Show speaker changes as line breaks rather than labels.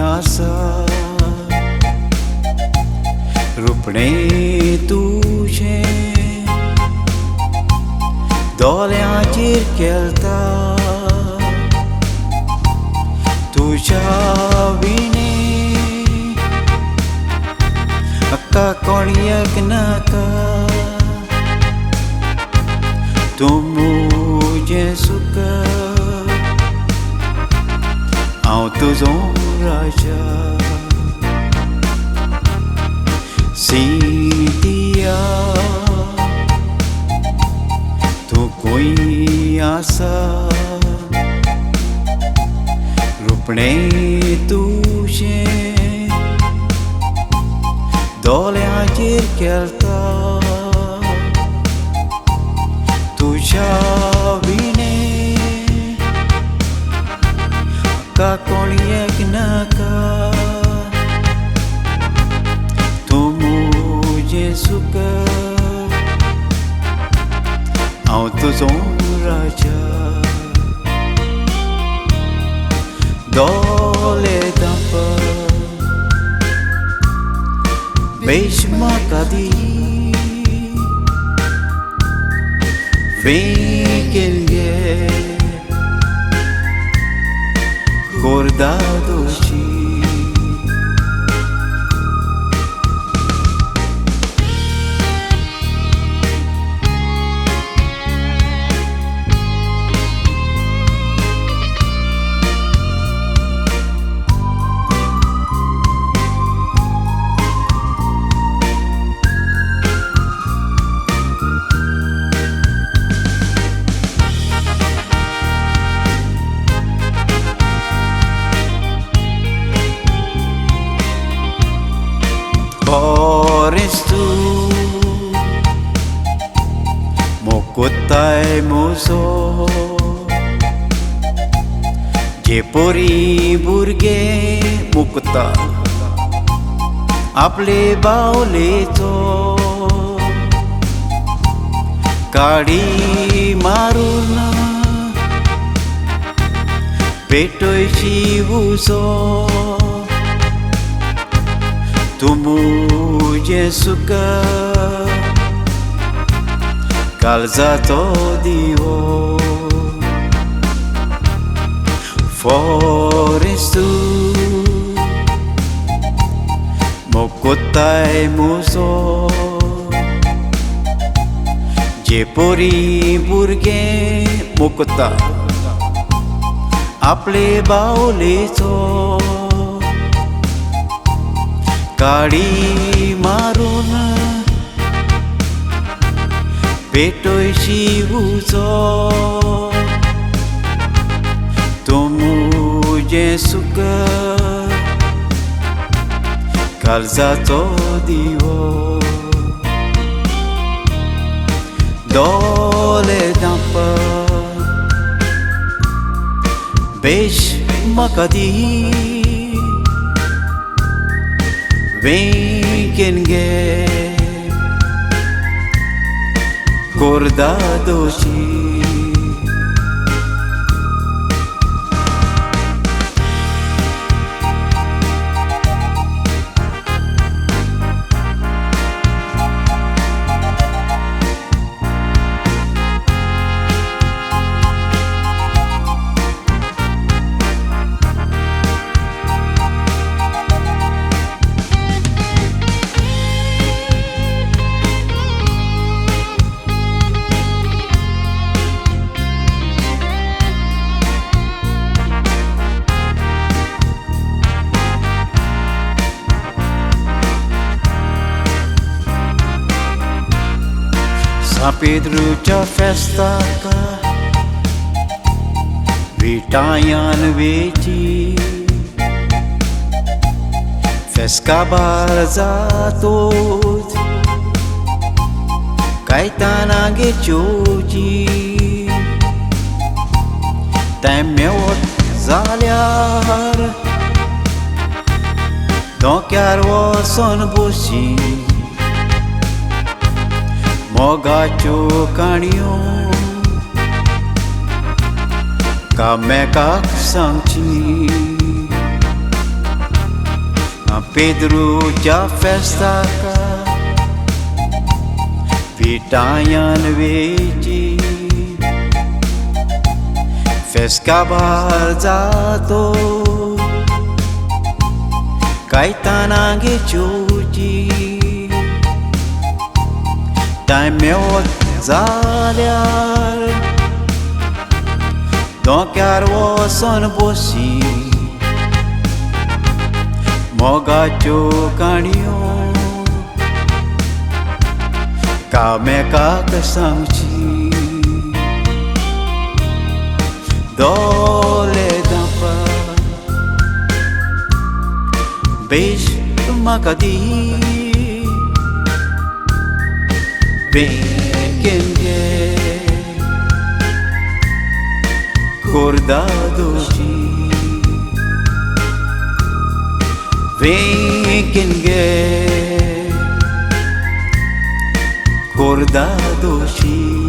आसा रुपणे तुझें दोळ्यांचेर केलता तुझ्या विणे अक्का कोणयाक नाका तूं मुजें सुख हांव तुजो राजा Cynthia तूं खंय आसा रुपणे तुझें दोळ्यांचेर केलता तुझ्या विणे का कोणयाक नाका तूं मुजें सुख हांव तुजो राजा दोळे दांप बेश म्हाका दी Vem Gordados Ores tu Mokotai mozo Jepori burge mukta Aple baoleto Kadi maruna Petoi chivuzo तूं मुजें सुख काळजाचो दिवो फॉरेस्ट मोकोताय मोजो जे पोरी भुरगे मोकता आपले बावलेचो काडी मारून पेटोय शिवूचो तूं मुजें सुख काळजाचो दिवो दोळे दांप बेश म्हाका दी Vem Gordados São Pedro च्या फेस्ताका विटायान वेची फेस्काबार जातोच कायतानागे चोची तें मेवत जाल्यार धोक्यार वचोन बसी मोगाच्यो काणयो कामेकाक सांगची Pedroच्या फेस्ताका पिटायान वेची फेस्का भार जातो कायतानागे चोची टायम मेवत जाल्यार धोक्यार वचोन बसी मोगाच्यो काणयो कामेकाक सांगची दोले दांपा बेश म्हाका दी बेंकेन घे cordadoci Vem ge cordadoci